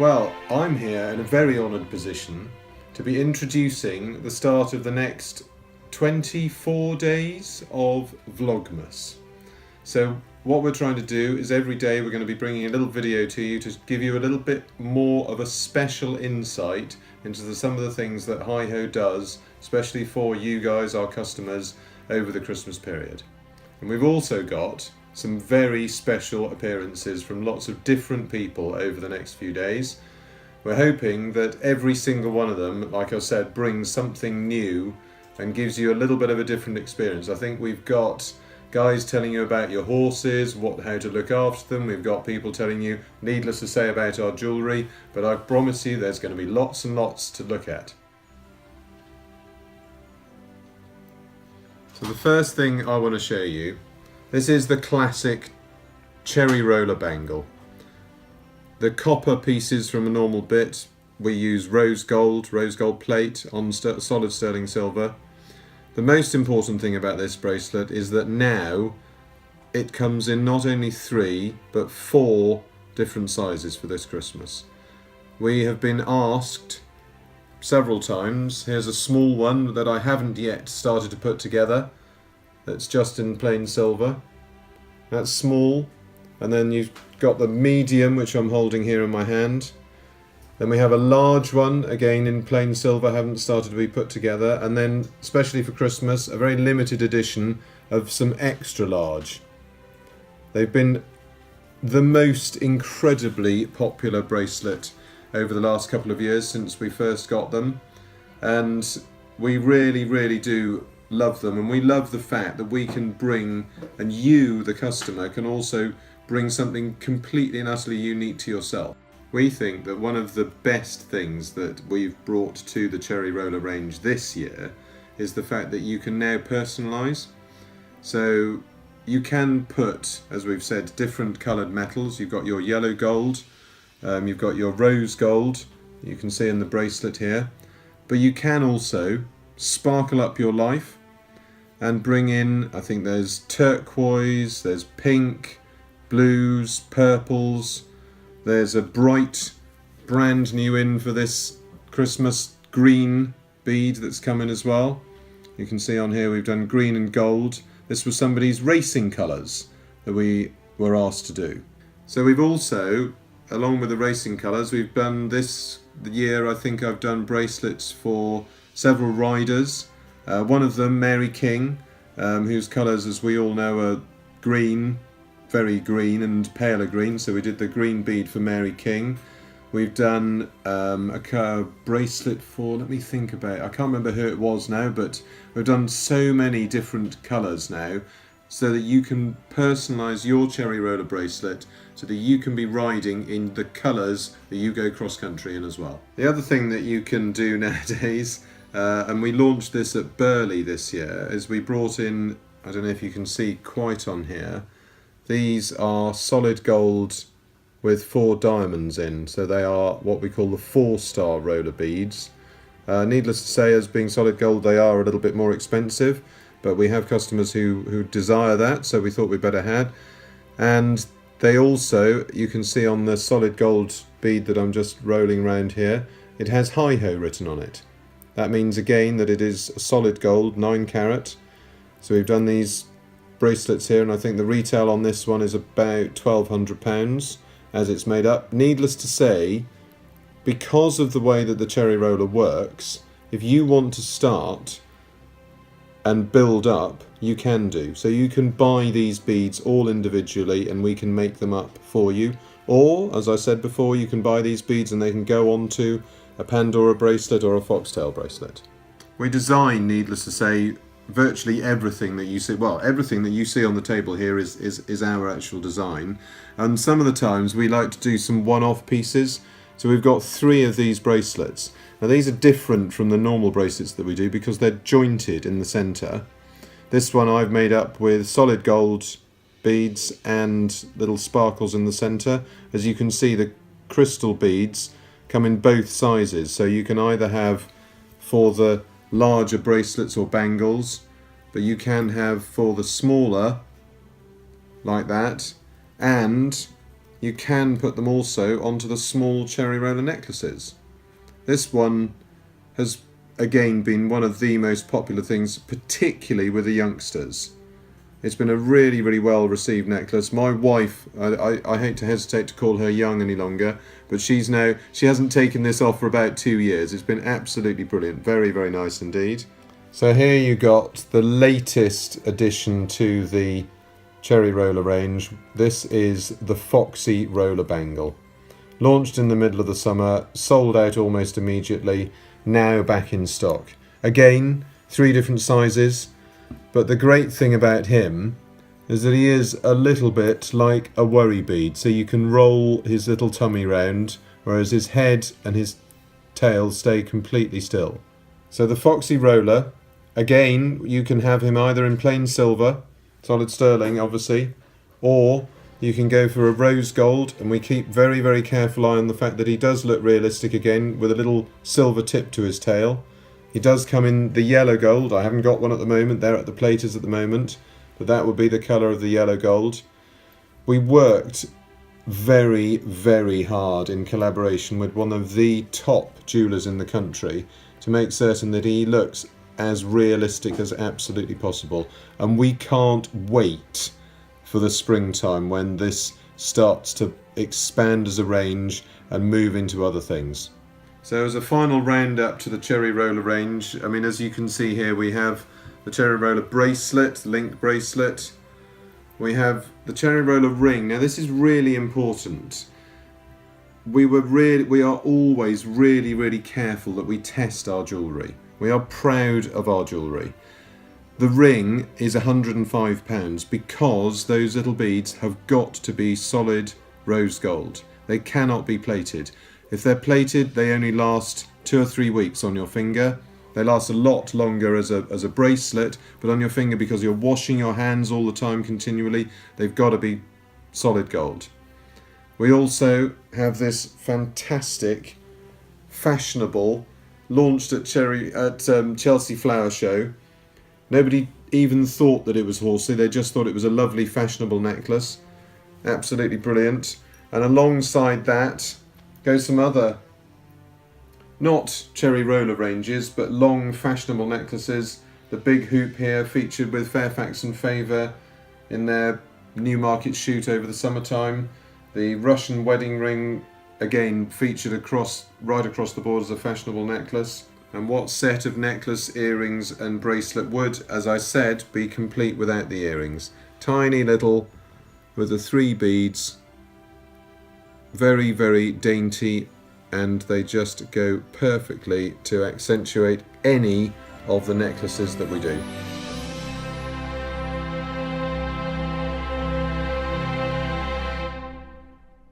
Well, I'm here in a very honoured position to be introducing the start of the next 24 days of Vlogmas. So what we're trying to do is every day we're going to be bringing a little video to you to give you a little bit more of a special insight into some of the things that Hiho does, especially for you guys, our customers, over the Christmas period. And we've also got some very special appearances from lots of different people over the next few days. We're hoping that every single one of them, like I said, brings something new and gives you a little bit of a different experience. I think we've got guys telling you about your horses, how to look after them. We've got people telling you, needless to say, about our jewellery, but I promise you there's going to be lots and lots to look at. So the first thing I want to show you, this is the classic cherry roller bangle. The copper pieces from a normal bit, we use rose gold plate on solid sterling silver. The most important thing about this bracelet is that now it comes in not only 3 but 4 different sizes for this Christmas. We have been asked several times. Here's a small one that I haven't yet started to put together. That's just in plain silver. That's small. And then you've got the medium, which I'm holding here in my hand. Then we have a large one, again in plain silver, haven't started to be put together. And then, especially for Christmas, a very limited edition of some extra large. They've been the most incredibly popular bracelet over the last couple of years since we first got them. And we really, really do love them. And we love the fact that we can bring, and you, the customer, can also bring something completely and utterly unique to yourself. We think that one of the best things that we've brought to the Cherry Roller range this year is the fact that you can now personalise. So you can put, as we've said, different coloured metals. You've got your yellow gold, you've got your rose gold, you can see in the bracelet here, but you can also sparkle up your life and bring in, I think there's turquoise, there's pink, blues, purples. There's a bright, brand new in for this Christmas green bead that's coming as well. You can see on here we've done green and gold. This was somebody's racing colours that we were asked to do. So we've also, along with the racing colours, we've done this year, I think I've done bracelets for several riders. One of them, Mary King, whose colours, as we all know, are green, very green and paler green, so we did the green bead for Mary King. We've done a bracelet for, let me think about it, I can't remember who it was now, but we've done so many different colours now so that you can personalise your cherry roller bracelet so that you can be riding in the colours that you go cross country in as well. The other thing that you can do nowadays, and we launched this at Burley this year, is we brought in, I don't know if you can see quite on here, these are solid gold with 4 diamonds in, so they are what we call the 4-star roller beads. Needless to say, as being solid gold, they are a little bit more expensive, but we have customers who desire that, so we thought we'd better have. And they also, you can see on the solid gold bead that I'm just rolling around here, it has Hiho written on it. That means again that it is solid gold, 9 carat. So we've done these bracelets here, and I think the retail on this one is about £1,200 as it's made up. Needless to say, because of the way that the cherry roller works, if you want to start and build up, you can do. So you can buy these beads all individually and we can make them up for you. Or, as I said before, you can buy these beads and they can go onto a Pandora bracelet or a foxtail bracelet. We design, needless to say, virtually everything that you see, well, everything that you see on the table here is our actual design. And some of the times we like to do some one-off pieces. So we've got 3 of these bracelets. Now these are different from the normal bracelets that we do because they're jointed in the centre. This one I've made up with solid gold beads and little sparkles in the centre. As you can see, the crystal beads come in both sizes, so you can either have for the larger bracelets or bangles, but you can have for the smaller, like that, and you can put them also onto the small cherry roller necklaces. This one has again been one of the most popular things, particularly with the youngsters. It's been a really, really well received necklace. My wife, I hate to hesitate to call her young any longer, but she hasn't taken this off for about 2 years. It's been absolutely brilliant. Very, very nice indeed. So here you got the latest addition to the cherry roller range. This is the Foxy Roller Bangle. Launched in the middle of the summer, sold out almost immediately, now back in stock. Again, 3 different sizes. But the great thing about him is that he is a little bit like a worry bead. So you can roll his little tummy round, whereas his head and his tail stay completely still. So the Foxy Roller, again, you can have him either in plain silver, solid sterling obviously, or you can go for a rose gold, and we keep very, very careful eye on the fact that he does look realistic again with a little silver tip to his tail. He does come in the yellow gold. I haven't got one at the moment. They're at the platers at the moment. But that would be the colour of the yellow gold. We worked very, very hard in collaboration with one of the top jewellers in the country to make certain that he looks as realistic as absolutely possible. And we can't wait for the springtime when this starts to expand as a range and move into other things. So as a final roundup to the cherry roller range, I mean, as you can see here, we have the cherry roller bracelet, the link bracelet. We have the cherry roller ring. Now this is really important. We are always really, really careful that we test our jewellery. We are proud of our jewellery. The ring is £105 because those little beads have got to be solid rose gold. They cannot be plated. If they're plated, they only last 2 or 3 weeks on your finger. They last a lot longer as a bracelet, but on your finger, because you're washing your hands all the time continually, they've got to be solid gold. We also have this fantastic, fashionable, launched at Chelsea Flower Show. Nobody even thought that it was horsey. They just thought it was a lovely, fashionable necklace. Absolutely brilliant. And alongside that go some other, not cherry roller ranges, but long fashionable necklaces. The big hoop here featured with Fairfax and Favour in their Newmarket shoot over the summertime. The Russian wedding ring, again featured right across the board as a fashionable necklace. And what set of necklace, earrings and bracelet would, as I said, be complete without the earrings? Tiny little with the 3 beads. Very, very dainty, and they just go perfectly to accentuate any of the necklaces that we do.